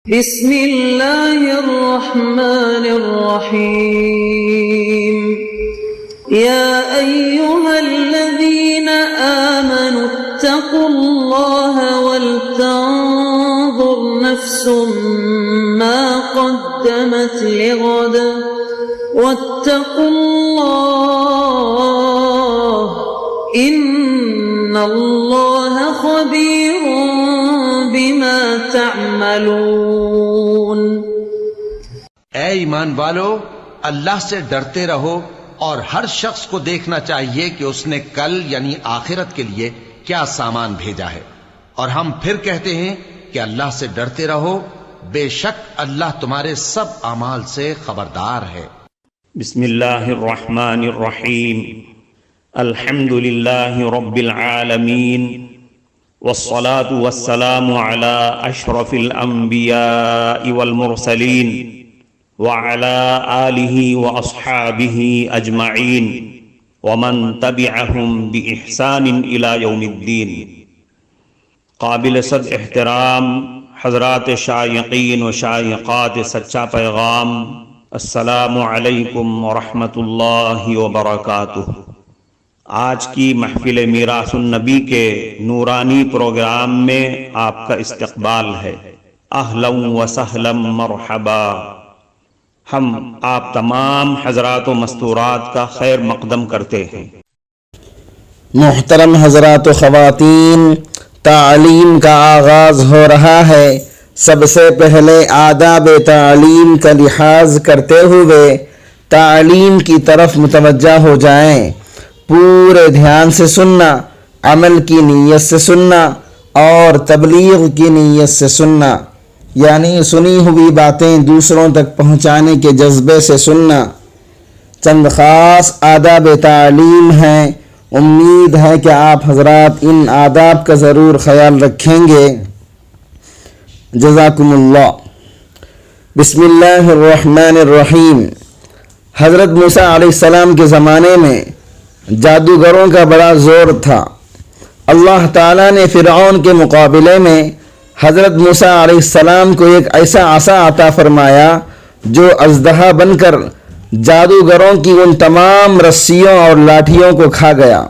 بسم اللہ الرحمن الرحیم یا ایہا الذین آمنوا اتقوا اللہ ولتنظر نفس ما قدمت لغد واتقوا اللہ ان اللہ خبیر بما تعملون۔ اے ایمان والو، اللہ سے ڈرتے رہو اور ہر شخص کو دیکھنا چاہیے کہ اس نے کل یعنی آخرت کے لیے کیا سامان بھیجا ہے، اور ہم پھر کہتے ہیں کہ اللہ سے ڈرتے رہو، بے شک اللہ تمہارے سب اعمال سے خبردار ہے۔ بسم اللہ الرحمن الرحیم، الحمد للہ رب العالمین، والصلاة والسلام على اشرف الانبیاء والمرسلین وعلى آلہ واصحابہ اجمعین ومن تبعہم بإحسان الى یوم الدین۔ قابل صد احترام حضرات شائقین و شائقات سچا پیغام، السلام علیکم ورحمۃ اللہ وبرکاتہ۔ آج کی محفل میراث النبی کے نورانی پروگرام میں آپ کا استقبال ہے۔ اہلا و سہلا مرحبا۔ ہم آپ تمام حضرات و مستورات کا خیر مقدم کرتے ہیں۔ محترم حضرات و خواتین، تعلیم کا آغاز ہو رہا ہے۔ سب سے پہلے آداب تعلیم کا لحاظ کرتے ہوئے تعلیم کی طرف متوجہ ہو جائیں۔ پورے دھیان سے سننا، عمل کی نیت سے سننا اور تبلیغ کی نیت سے سننا، یعنی سنی ہوئی باتیں دوسروں تک پہنچانے کے جذبے سے سننا۔ چند خاص آداب تعلیم ہیں، امید ہے کہ آپ حضرات ان آداب کا ضرور خیال رکھیں گے۔ جزاکم اللہ۔ بسم اللہ الرحمن الرحیم۔ حضرت موسیٰ علیہ السلام کے زمانے میں جادوگروں کا بڑا زور تھا۔ اللہ تعالیٰ نے فرعون کے مقابلے میں حضرت موسیٰ علیہ السلام کو ایک ایسا عصا عطا فرمایا جو اژدہا بن کر جادوگروں کی ان تمام رسیوں اور لاٹھیوں کو کھا گیا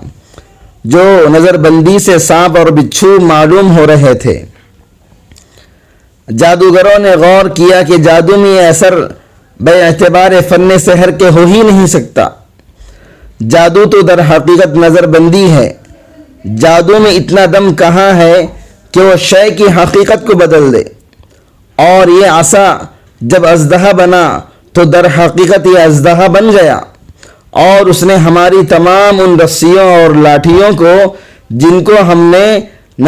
جو نظر بندی سے سانپ اور بچھو معلوم ہو رہے تھے۔ جادوگروں نے غور کیا کہ جادو میں یہ اثر بے اعتبار فن سحر کے ہو ہی نہیں سکتا۔ جادو تو در حقیقت نظر بندی ہے۔ جادو میں اتنا دم کہاں ہے کہ وہ شے کی حقیقت کو بدل دے، اور یہ عصا جب اژدہا بنا تو در حقیقت یہ اژدہا بن گیا، اور اس نے ہماری تمام ان رسیوں اور لاٹھیوں کو جن کو ہم نے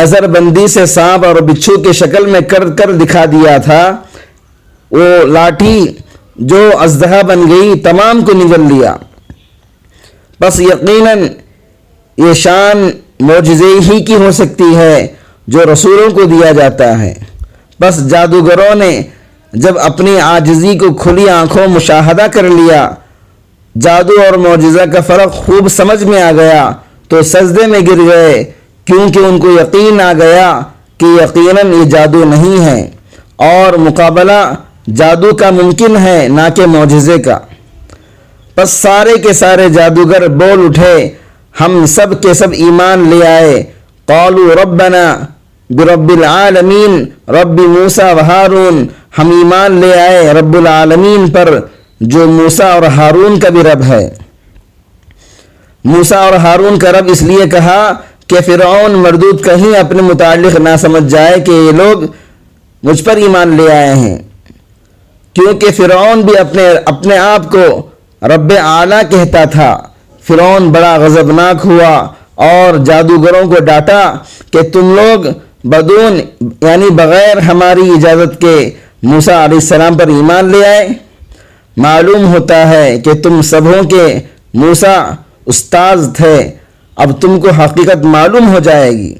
نظر بندی سے سانپ اور بچھو کی شکل میں کر دکھا دیا تھا، وہ لاٹھی جو اژدہا بن گئی تمام کو نگل لیا۔ بس یقیناً یہ شان معجزے ہی کی ہو سکتی ہے جو رسولوں کو دیا جاتا ہے۔ بس جادوگروں نے جب اپنی عاجزی کو کھلی آنکھوں مشاہدہ کر لیا، جادو اور معجزہ کا فرق خوب سمجھ میں آ گیا تو سجدے میں گر گئے، کیونکہ ان کو یقین آ گیا کہ یقیناً یہ جادو نہیں ہے اور مقابلہ جادو کا ممکن ہے نہ کہ معجزے کا۔ بس سارے کے سارے جادوگر بول اٹھے، ہم سب کے سب ایمان لے آئے۔ قالوا ربنا برب العالمین رب موسیٰ و ہارون، ہم ایمان لے آئے رب العالمین پر جو موسیٰ اور ہارون کا بھی رب ہے۔ موسیٰ اور ہارون کا رب اس لیے کہا کہ فرعون مردود کہیں اپنے متعلق نہ سمجھ جائے کہ یہ لوگ مجھ پر ایمان لے آئے ہیں، کیونکہ فرعون بھی اپنے آپ کو رب اعلیٰ کہتا تھا۔ فرعون بڑا غضبناک ہوا اور جادوگروں کو ڈانٹا کہ تم لوگ بدون یعنی بغیر ہماری اجازت کے موسیٰ علیہ السلام پر ایمان لے آئے۔ معلوم ہوتا ہے کہ تم سبوں کے موسیٰ استاذ تھے، اب تم کو حقیقت معلوم ہو جائے گی۔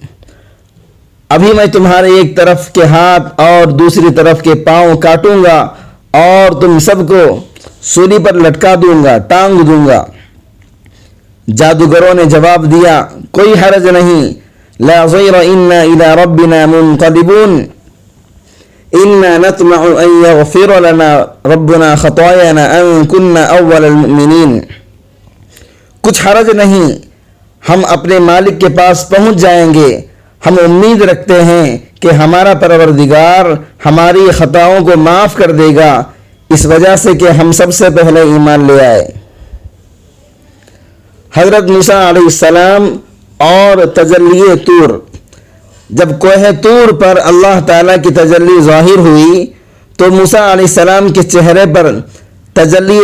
ابھی میں تمہارے ایک طرف کے ہاتھ اور دوسری طرف کے پاؤں کاٹوں گا اور تم سب کو سولی پر لٹکا دوں گا، ٹانگ دوں گا۔ جادوگروں نے جواب دیا، کوئی حرج نہیں، لا ضیر انا الی ربنا منقلبون، إنا نطمع أن يغفر لنا ربنا خطايانا أن كنا أول المؤمنين. کچھ حرج نہیں، ہم اپنے مالک کے پاس پہنچ جائیں گے. ہم امید رکھتے ہیں کہ ہمارا پروردگار ہماری خطاؤں کو معاف کر دے گا، اس وجہ سے کہ ہم سب سے پہلے ایمان لے آئے. حضرت موسیٰ علیہ السلام اور تجلی طور. جب کوہ طور پر اللہ تعالیٰ کی تجلی ظاہر ہوئی تو موسیٰ علیہ السلام کے چہرے پر تجلی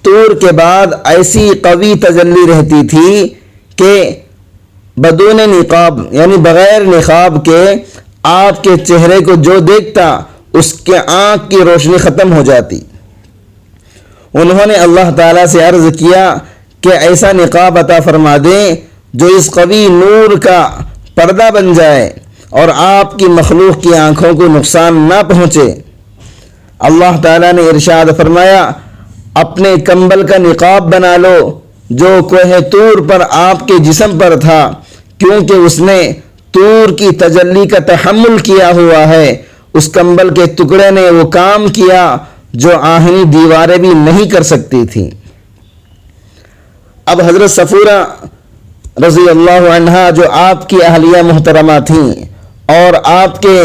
طور کے بعد ایسی قوی تجلی رہتی تھی کہ بدون نقاب یعنی بغیر نقاب کے آپ کے چہرے کو جو دیکھتا اس کے آنکھ کی روشنی ختم ہو جاتی. انہوں نے اللہ تعالیٰ سے عرض کیا کہ ایسا نقاب عطا فرما دیں جو اس قوی نور کا پردہ بن جائے اور آپ کی مخلوق کی آنکھوں کو نقصان نہ پہنچے. اللہ تعالیٰ نے ارشاد فرمایا اپنے کمبل کا نقاب بنا لو جو کوہ طور پر آپ کے جسم پر تھا، کیونکہ اس نے طور کی تجلی کا تحمل کیا ہوا ہے. اس کمبل کے ٹکڑے نے وہ کام کیا جو آہنی دیواریں بھی نہیں کر سکتی تھیں. اب حضرت صفورہ رضی اللہ عنہا جو آپ کی اہلیہ محترمہ تھیں اور آپ کے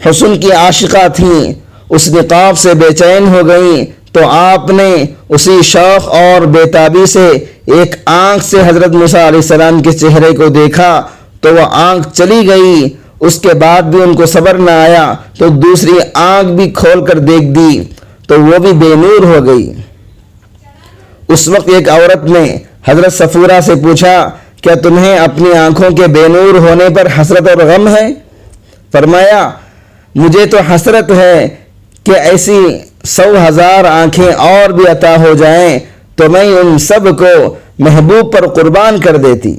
حسن کی عاشقہ تھیں، اس نقاب سے بے چین ہو گئیں تو آپ نے اسی شوق اور بیتابی سے ایک آنکھ سے حضرت موسیٰ علیہ السلام کے چہرے کو دیکھا تو وہ آنکھ چلی گئی. اس کے بعد بھی ان کو صبر نہ آیا تو دوسری آنکھ بھی کھول کر دیکھ دی تو وہ بھی بے نور ہو گئی. اس وقت ایک عورت نے حضرت صفورہ سے پوچھا کیا تمہیں اپنی آنکھوں کے بے نور ہونے پر حسرت اور غم ہے؟ فرمایا مجھے تو حسرت ہے کہ ایسی 100,000 آنکھیں اور بھی عطا ہو جائیں تو میں ان سب کو محبوب پر قربان کر دیتی.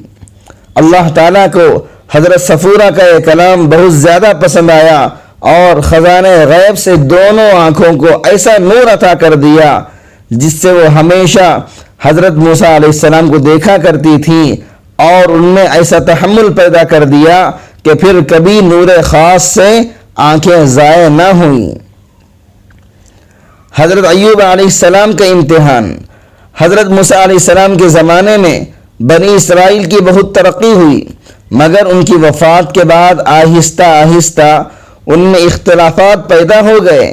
اللہ تعالیٰ کو حضرت صفورہ کا یہ کلام بہت زیادہ پسند آیا اور خزانہ غیب سے دونوں آنکھوں کو ایسا نور عطا کر دیا جس سے وہ ہمیشہ حضرت موسیٰ علیہ السلام کو دیکھا کرتی تھیں، اور ان میں ایسا تحمل پیدا کر دیا کہ پھر کبھی نور خاص سے آنکھیں ضائع نہ ہوئیں. حضرت ایوب علیہ السلام کا امتحان. حضرت موسیٰ علیہ السلام کے زمانے میں بنی اسرائیل کی بہت ترقی ہوئی، مگر ان کی وفات کے بعد آہستہ آہستہ ان میں اختلافات پیدا ہو گئے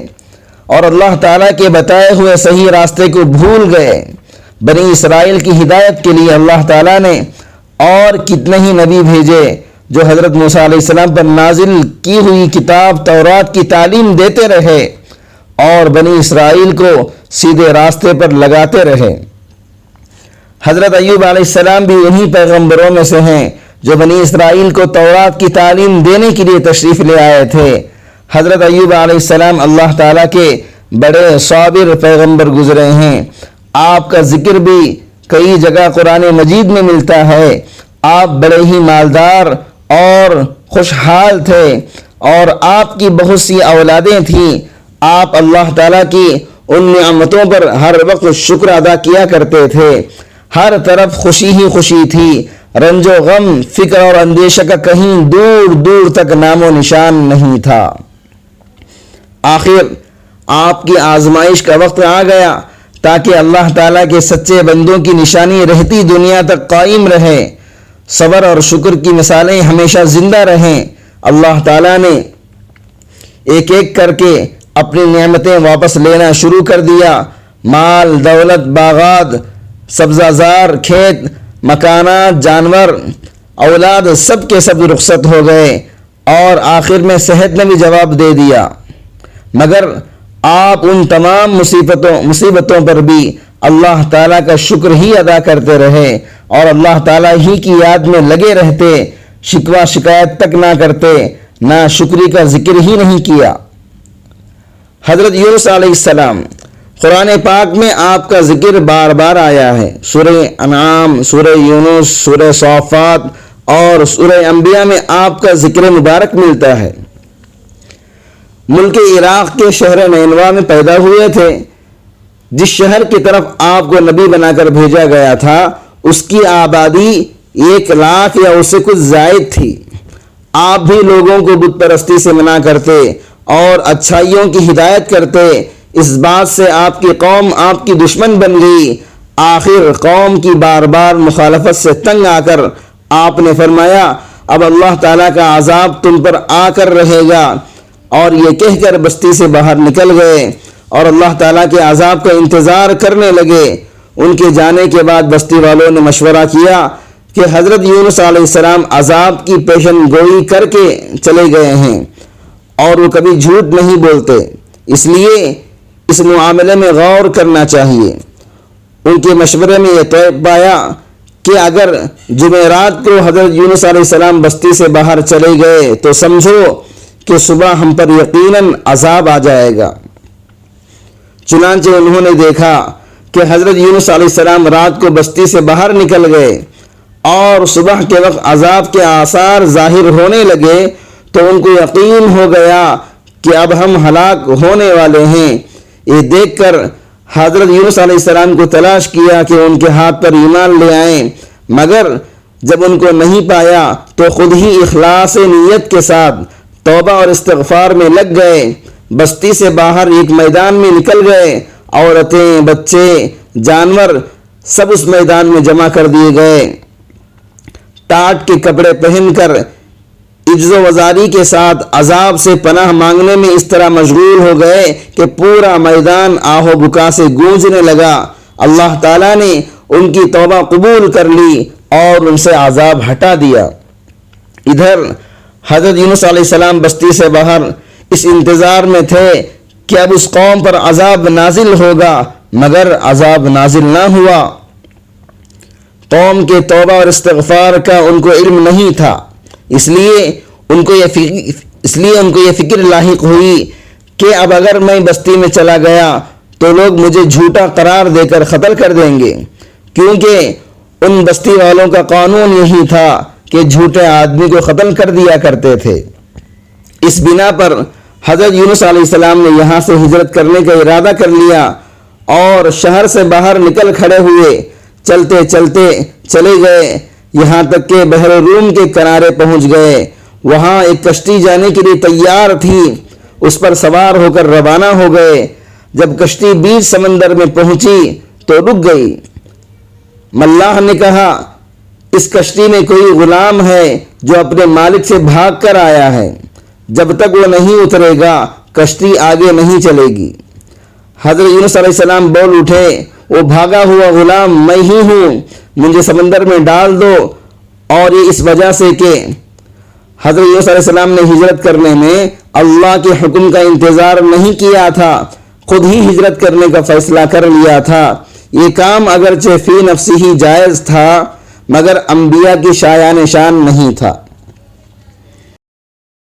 اور اللہ تعالیٰ کے بتائے ہوئے صحیح راستے کو بھول گئے. بنی اسرائیل کی ہدایت کے لیے اللہ تعالیٰ نے اور کتنے ہی نبی بھیجے جو حضرت موسیٰ علیہ السلام پر نازل کی ہوئی کتاب تورات کی تعلیم دیتے رہے اور بنی اسرائیل کو سیدھے راستے پر لگاتے رہے. حضرت ایوب علیہ السلام بھی انہی پیغمبروں میں سے ہیں جو بنی اسرائیل کو تورات کی تعلیم دینے کے لیے تشریف لے آئے تھے. حضرت ایوب علیہ السلام اللہ تعالیٰ کے بڑے صابر پیغمبر گزرے ہیں. آپ کا ذکر بھی کئی جگہ قرآن مجید میں ملتا ہے. آپ بڑے ہی مالدار اور خوشحال تھے اور آپ کی بہت سی اولادیں تھیں. آپ اللہ تعالیٰ کی ان نعمتوں پر ہر وقت شکر ادا کیا کرتے تھے. ہر طرف خوشی ہی خوشی تھی. رنج و غم، فکر اور اندیشہ کا کہیں دور دور تک نام و نشان نہیں تھا. آخر آپ کی آزمائش کا وقت آ گیا تاکہ اللہ تعالیٰ کے سچے بندوں کی نشانی رہتی دنیا تک قائم رہے. صبر اور شکر کی مثالیں ہمیشہ زندہ رہیں. اللہ تعالیٰ نے ایک ایک کر کے اپنی نعمتیں واپس لینا شروع کر دیا. مال، دولت، باغات، سبزہ زار، کھیت، مکانات، جانور، اولاد سب کے سب رخصت ہو گئے اور آخر میں صحت نے بھی جواب دے دیا. مگر آپ ان تمام مصیبتوں پر بھی اللہ تعالیٰ کا شکر ہی ادا کرتے رہے اور اللہ تعالیٰ ہی کی یاد میں لگے رہتے. شکوہ شکایت تک نہ کرتے، نہ شکری کا ذکر ہی نہیں کیا. حضرت یونس علیہ السلام، قرآن پاک میں آپ کا ذکر بار بار آیا ہے. سورہ انعام، سورہ یونس، سورہ صافات اور سورہ انبیاء میں آپ کا ذکر مبارک ملتا ہے. ملک عراق کے شہر نینوا میں پیدا ہوئے تھے. جس شہر کی طرف آپ کو نبی بنا کر بھیجا گیا تھا اس کی آبادی 100,000 یا اس سے کچھ زائد تھی. آپ بھی لوگوں کو بت پرستی سے منع کرتے اور اچھائیوں کی ہدایت کرتے، اس بات سے آپ کی قوم آپ کی دشمن بن گئی۔ آخر قوم کی بار بار مخالفت سے تنگ آ کر آپ نے فرمایا اب اللہ تعالیٰ کا عذاب تم پر آ کر رہے گا، اور یہ کہہ کر بستی سے باہر نکل گئے اور اللہ تعالیٰ کے عذاب کا انتظار کرنے لگے۔ ان کے جانے کے بعد بستی والوں نے مشورہ کیا کہ حضرت یونس علیہ السلام عذاب کی پیشن گوئی کر کے چلے گئے ہیں اور وہ کبھی جھوٹ نہیں بولتے، اس لیے اس معاملے میں غور کرنا چاہیے۔ ان کے مشورے میں یہ طے پایا کہ اگر جمعرات کو حضرت یونس علیہ السلام بستی سے باہر چلے گئے تو سمجھو کہ صبح ہم پر یقیناً عذاب آ جائے گا۔ چنانچہ انہوں نے دیکھا کہ حضرت یونس علیہ السلام رات کو بستی سے باہر نکل گئے اور صبح کے وقت عذاب کے آثار ظاہر ہونے لگے تو ان کو یقین ہو گیا کہ اب ہم ہلاک ہونے والے ہیں۔ یہ دیکھ کر حضرت یونس علیہ السلام کو تلاش کیا کہ ان کے ہاتھ پر ایمان لے آئیں، مگر جب ان کو نہیں پایا تو خود ہی اخلاص نیت کے ساتھ توبہ اور استغفار میں لگ گئے۔ بستی سے باہر ایک میدان میں نکل گئے، عورتیں، بچے، جانور سب اس میدان میں جمع کر دیے گئے۔ ٹاٹ کے کپڑے پہن کر عجز و وزاری کے ساتھ عذاب سے پناہ مانگنے میں اس طرح مشغول ہو گئے کہ پورا میدان آہ و بکا سے گونجنے لگا۔ اللہ تعالیٰ نے ان کی توبہ قبول کر لی اور ان سے عذاب ہٹا دیا۔ ادھر حضرت یونس علیہ السلام بستی سے باہر اس انتظار میں تھے کہ اب اس قوم پر عذاب نازل ہوگا، مگر عذاب نازل نہ ہوا۔ قوم کے توبہ اور استغفار کا ان کو علم نہیں تھا، اس لیے ان کو یہ فکر لاحق ہوئی کہ اب اگر میں بستی میں چلا گیا تو لوگ مجھے جھوٹا قرار دے کر قتل کر دیں گے، کیونکہ ان بستی والوں کا قانون یہی تھا کہ جھوٹے آدمی کو قتل کر دیا کرتے تھے۔ اس بنا پر حضرت یونس علیہ السلام نے یہاں سے ہجرت کرنے کا ارادہ کر لیا اور شہر سے باہر نکل کھڑے ہوئے۔ چلتے چلتے چلے گئے یہاں تک کہ بحر روم کے کنارے پہنچ گئے۔ وہاں ایک کشتی جانے کے لیے تیار تھی، اس پر سوار ہو کر روانہ ہو گئے۔ جب کشتی بیچ سمندر میں پہنچی تو رک گئی۔ ملاح نے کہا اس کشتی میں کوئی غلام ہے جو اپنے مالک سے بھاگ کر آیا ہے، جب تک وہ نہیں اترے گا کشتی آگے نہیں چلے گی۔ حضرت یونس علیہ السلام بول اٹھے وہ بھاگا ہوا غلام میں ہی ہوں، مجھے سمندر میں ڈال دو۔ اور یہ اس وجہ سے کہ حضرت یونس علیہ السلام نے ہجرت کرنے میں اللہ کے حکم کا انتظار نہیں کیا تھا، خود ہی ہجرت کرنے کا فیصلہ کر لیا تھا۔ یہ کام اگرچہ فی نفسی ہی جائز تھا مگر انبیاء کی شایان شان نہیں تھا۔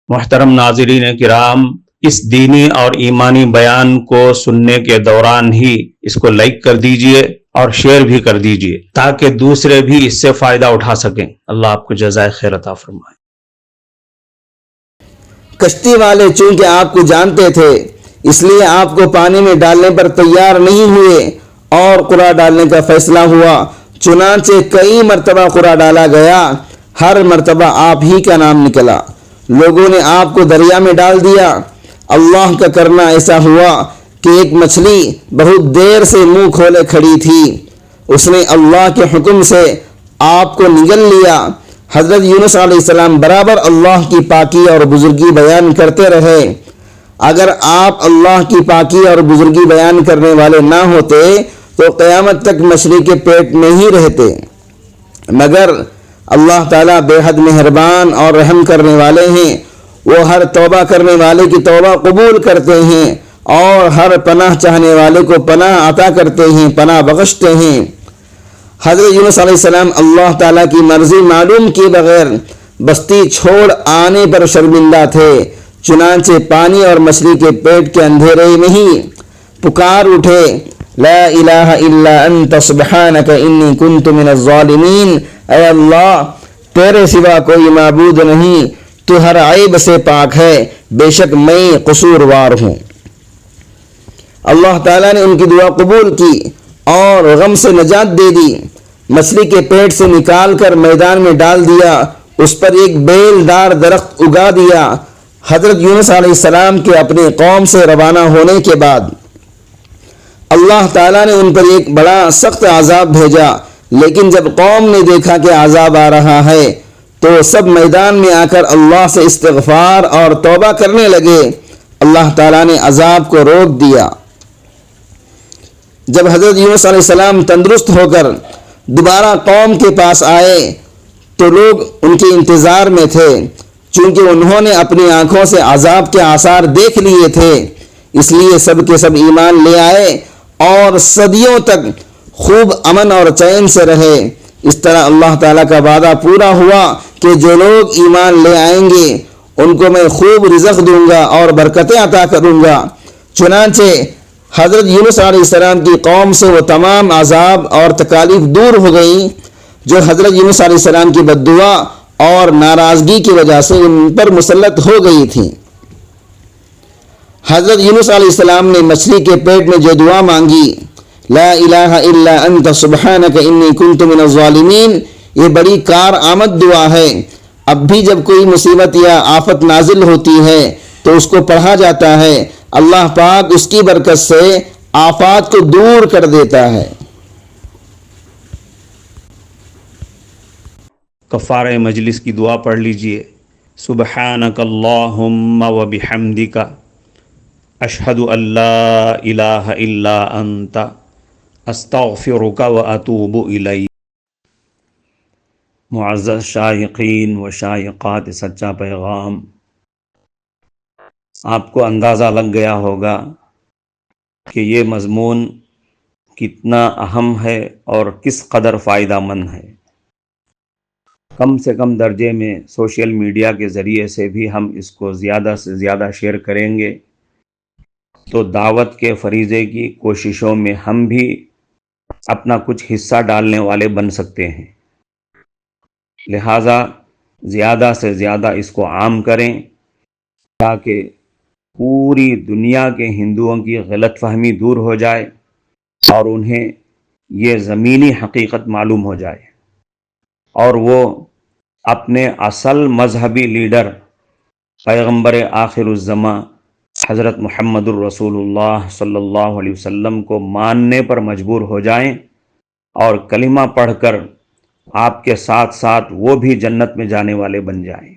محترم ناظرین کرام، اس دینی اور ایمانی بیان کو سننے کے دوران ہی اس کو لائک کر دیجئے اور شیئر بھی کر دیجئے تاکہ دوسرے بھی اس سے فائدہ اٹھا سکیں۔ اللہ آپ کو جزائے خیر عطا فرمائے۔ کشتی والے چونکہ آپ کو جانتے تھے اس لیے آپ کو پانی میں ڈالنے پر تیار نہیں ہوئے اور قرآ ڈالنے کا فیصلہ ہوا۔ چنانچہ کئی مرتبہ قرآ ڈالا گیا، ہر مرتبہ آپ ہی کا نام نکلا۔ لوگوں نے آپ کو دریا میں ڈال دیا۔ اللہ کا کرنا ایسا ہوا کہ ایک مچھلی بہت دیر سے منہ کھولے کھڑی تھی، اس نے اللہ کے حکم سے آپ کو نگل لیا۔ حضرت یونس علیہ السلام برابر اللہ کی پاکی اور بزرگی بیان کرتے رہے۔ اگر آپ اللہ کی پاکی اور بزرگی بیان کرنے والے نہ ہوتے تو قیامت تک مچھلی کے پیٹ میں ہی رہتے، مگر اللہ تعالیٰ بے حد مہربان اور رحم کرنے والے ہیں۔ وہ ہر توبہ کرنے والے کی توبہ قبول کرتے ہیں اور ہر پناہ چاہنے والے کو پناہ عطا کرتے ہیں، پناہ بخشتے ہیں۔ حضرت یونس علیہ السلام اللہ تعالیٰ کی مرضی معلوم کیے بغیر بستی چھوڑ آنے پر شرمندہ تھے، چنانچہ پانی اور مچھلی کے پیٹ کے اندھیرے میں ہی پکار اٹھے، لا الہ الا انت سبحانک انی کنت من الظالمین۔ اے اللہ تیرے سوا کوئی معبود نہیں، تو ہر عیب سے پاک ہے، بے شک میں قصوروار ہوں۔ اللہ تعالیٰ نے ان کی دعا قبول کی اور غم سے نجات دے دی۔ مچھلی کے پیٹ سے نکال کر میدان میں ڈال دیا، اس پر ایک بیل دار درخت اگا دیا۔ حضرت یونس علیہ السلام کے اپنی قوم سے روانہ ہونے کے بعد اللہ تعالیٰ نے ان پر ایک بڑا سخت عذاب بھیجا، لیکن جب قوم نے دیکھا کہ عذاب آ رہا ہے تو سب میدان میں آ کر اللہ سے استغفار اور توبہ کرنے لگے۔ اللہ تعالیٰ نے عذاب کو روک دیا۔ جب حضرت یونس علیہ السلام تندرست ہو کر دوبارہ قوم کے پاس آئے تو لوگ ان کے انتظار میں تھے، چونکہ انہوں نے اپنی آنکھوں سے عذاب کے آثار دیکھ لیے تھے، اس لیے سب کے سب ایمان لے آئے اور صدیوں تک خوب امن اور چین سے رہے۔ اس طرح اللہ تعالیٰ کا وعدہ پورا ہوا کہ جو لوگ ایمان لے آئیں گے ان کو میں خوب رزق دوں گا اور برکتیں عطا کروں گا۔ چنانچہ حضرت یونس علیہ السلام کی قوم سے وہ تمام عذاب اور تکالیف دور ہو گئیں جو حضرت یونس علیہ السلام کی بد دعا اور ناراضگی کی وجہ سے ان پر مسلط ہو گئی تھیں۔ حضرت یونس علیہ السلام نے مچھلی کے پیٹ میں جو دعا مانگی، لا الہ الا انت سبحانک انی کنت من الظالمین، یہ بڑی کارآمد دعا ہے۔ اب بھی جب کوئی مصیبت یا آفت نازل ہوتی ہے تو اس کو پڑھا جاتا ہے، اللہ پاک اس کی برکت سے آفات کو دور کر دیتا ہے۔ کفارہ مجلس کی دعا پڑھ لیجئے۔ سبحانک اللہم و بحمدک اشہد ان لا الہ الا انت استغفرک و اتوب الیک۔ معزز شائقین و شائقات سچا پیغام، آپ کو اندازہ لگ گیا ہوگا کہ یہ مضمون کتنا اہم ہے اور کس قدر فائدہ مند ہے۔ کم سے کم درجے میں سوشل میڈیا کے ذریعے سے بھی ہم اس کو زیادہ سے زیادہ شیئر کریں گے تو دعوت کے فریضے کی کوششوں میں ہم بھی اپنا کچھ حصہ ڈالنے والے بن سکتے ہیں۔ لہٰذا زیادہ سے زیادہ اس کو عام کریں تاکہ پوری دنیا کے ہندوؤں کی غلط فہمی دور ہو جائے اور انہیں یہ زمینی حقیقت معلوم ہو جائے اور وہ اپنے اصل مذہبی لیڈر پیغمبر آخر الزماں حضرت محمد الرسول اللہ صلی اللہ علیہ وسلم کو ماننے پر مجبور ہو جائیں اور کلمہ پڑھ کر آپ کے ساتھ ساتھ وہ بھی جنت میں جانے والے بن جائیں۔